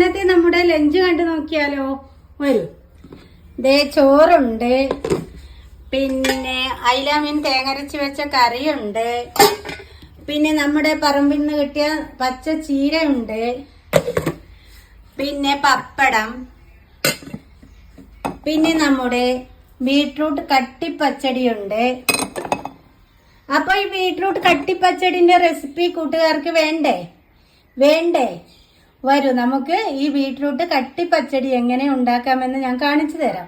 ഇന്നത്തെ നമ്മുടെ ലഞ്ച് കണ്ടു നോക്കിയാലോ? വരൂ. ദേ ചോറുണ്ട്, പിന്നെ അയിലാമീൻ തേങ്ങരച്ച് വെച്ച കറിയുണ്ട്, പിന്നെ നമ്മുടെ പറമ്പിൽ നിന്ന് കിട്ടിയ പച്ച ചീരയുണ്ട്, പിന്നെ പപ്പടം, പിന്നെ നമ്മുടെ ബീട്രൂട്ട് കട്ടിപ്പച്ചടിയുണ്ട്. അപ്പൊ ഈ ബീട്രൂട്ട് കട്ടിപ്പച്ചടിന്റെ റെസിപ്പി കൂട്ടുകാർക്ക് വേണ്ടേ? വരൂ, നമുക്ക് ഈ ബീട്രൂട്ട് കട്ടിപ്പച്ചടി എങ്ങനെ ഉണ്ടാക്കാമെന്ന് ഞാൻ കാണിച്ചു തരാം.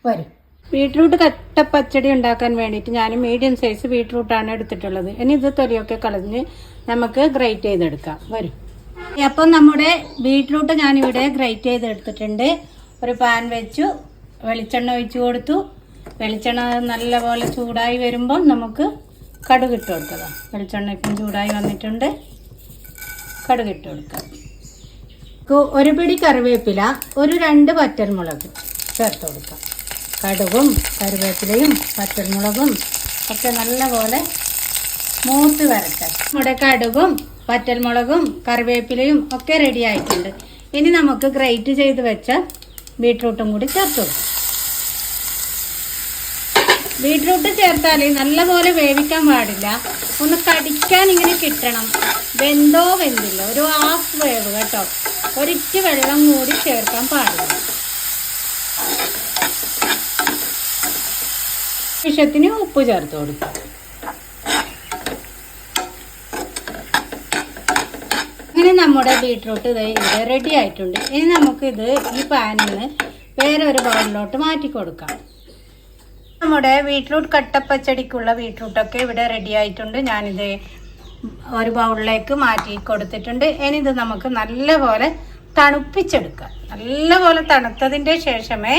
വരൂ. ബീട്രൂട്ട് കട്ടപ്പച്ചടി ഉണ്ടാക്കാൻ വേണ്ടിയിട്ട് ഞാൻ മീഡിയം സൈസ് ബീട്രൂട്ടാണ് എടുത്തിട്ടുള്ളത്. ഇനി ഇത് തൊലിയൊക്കെ കളഞ്ഞ് നമുക്ക് ഗ്രേറ്റ് ചെയ്തെടുക്കാം. വരൂ. അപ്പം നമ്മുടെ ബീട്രൂട്ട് ഞാനിവിടെ ഗ്രേറ്റ് ചെയ്തെടുത്തിട്ടുണ്ട്. ഒരു പാൻ വെച്ചു, വെളിച്ചെണ്ണ ഒഴിച്ചു കൊടുത്തു. വെളിച്ചെണ്ണ നല്ലപോലെ ചൂടായി വരുമ്പോൾ നമുക്ക് കടുകിട്ട് കൊടുക്കുക. വെളിച്ചെണ്ണ ഇപ്പം ചൂടായി വന്നിട്ടുണ്ട്. കടുകിട്ട് കൊടുക്കാം. ഒരു പിടി കറിവേപ്പില, ഒരു 2 വറ്റൽമുളക് ചേർത്ത് കൊടുക്കാം. കടുകും കറിവേപ്പിലയും വറ്റൽമുളകും ഒക്കെ നല്ലപോലെ മൂത്ത് വരട്ടെ. നമ്മുടെ കടുകും വറ്റൽമുളകും കറിവേപ്പിലയും ഒക്കെ റെഡി ആയിട്ടുണ്ട്. ഇനി നമുക്ക് ഗ്രേറ്റ് ചെയ്ത് വെച്ച ബീട്രൂട്ടും കൂടി ചേർത്ത് കൊടുക്കാം. ബീട്രൂട്ട് ചേർത്താൽ നല്ലപോലെ വേവിക്കാൻ പാടില്ല, ഒന്ന് കടിക്കാൻ ഇങ്ങനെ കിട്ടണം. വെന്തോ വെന്തില്ല, ഒരു ഹാഫ് വേവ് കേട്ടോ. ഒരിറ്റ് വെള്ളം കൂടി ചേർക്കാൻ പാടില്ല. ആവശ്യത്തിന് ഉപ്പ് ചേർത്ത് കൊടുക്കാം. അങ്ങനെ നമ്മുടെ ബീട്രൂട്ട് ഇവിടെ റെഡി ആയിട്ടുണ്ട്. ഇനി നമുക്കിത് ഈ പാനിൽ നിന്ന് വേറെ ഒരു ബൗളിലോട്ട് മാറ്റി കൊടുക്കാം. നമ്മുടെ ബീട്രൂട്ട് കട്ടപ്പച്ചടിക്കുള്ള ബീട്രൂട്ടൊക്കെ ഇവിടെ റെഡി ആയിട്ടുണ്ട്. ഞാനിത് ഒരു ബൗളിലേക്ക് മാറ്റി കൊടുത്തിട്ടുണ്ട്. ഇനി ഇത് നമുക്ക് നല്ലപോലെ തണുപ്പിച്ചെടുക്കാം. നല്ലപോലെ തണുത്തതിൻ്റെ ശേഷമേ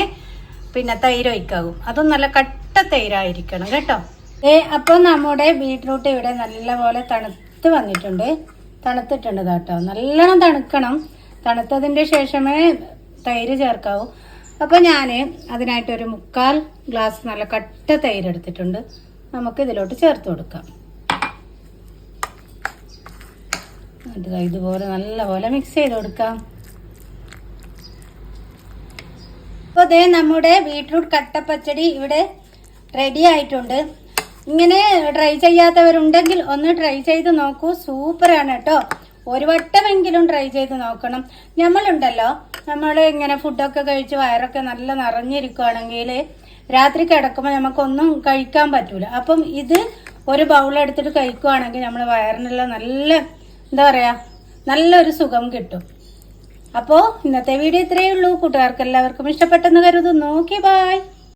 പിന്നെ തൈര് ഒഴിക്കാവൂ. അതും നല്ല കട്ട തൈരായിരിക്കണം കേട്ടോ. അപ്പോൾ നമ്മുടെ ബീട്രൂട്ട് ഇവിടെ നല്ലപോലെ തണുത്ത് വന്നിട്ടുണ്ട്. തണുത്തിട്ടുണ്ട് കേട്ടോ. നല്ലോണം തണുക്കണം. തണുത്തതിൻ്റെ ശേഷമേ തൈര് ചേർക്കാവൂ. അപ്പോൾ ഞാൻ അതിനായിട്ടൊരു 3/4 ഗ്ലാസ് നല്ല കട്ട തൈര് എടുത്തിട്ടുണ്ട്. നമുക്ക് ഇതിലോട്ട് ചേർത്ത് കൊടുക്കാം. ഇതുപോലെ നല്ലപോലെ മിക്സ് ചെയ്ത് കൊടുക്കാം. അപ്പോൾ ദേ നമ്മുടെ ബീട്രൂട്ട് കട്ടപ്പച്ചടി ഇവിടെ റെഡി ആയിട്ടുണ്ട്. ഇങ്ങനെ ട്രൈ ചെയ്യാത്തവരുണ്ടെങ്കിൽ ഒന്ന് ട്രൈ ചെയ്ത് നോക്കൂ. സൂപ്പറാണ് കേട്ടോ. ഒരു വട്ടമെങ്കിലും ട്രൈ ചെയ്ത് നോക്കണം. നമ്മൾ ഇങ്ങനെ ഫുഡൊക്കെ കഴിച്ച് വയറൊക്കെ നല്ല നിറഞ്ഞിരിക്കുകയാണെങ്കിൽ രാത്രി കിടക്കുമ്പോൾ നമുക്കൊന്നും കഴിക്കാൻ പറ്റൂല. അപ്പം ഇത് ഒരു ബൗളെടുത്തിട്ട് കഴിക്കുകയാണെങ്കിൽ നമ്മൾ വയറിനുള്ള നല്ലൊരു സുഖം കിട്ടും. അപ്പോൾ ഇന്നത്തെ വീഡിയോ ഇത്രയേ ഉള്ളൂ. കൂട്ടുകാർക്ക് എല്ലാവർക്കും ഇഷ്ടപ്പെട്ടെന്ന് കരുതുന്നു. Okay, by.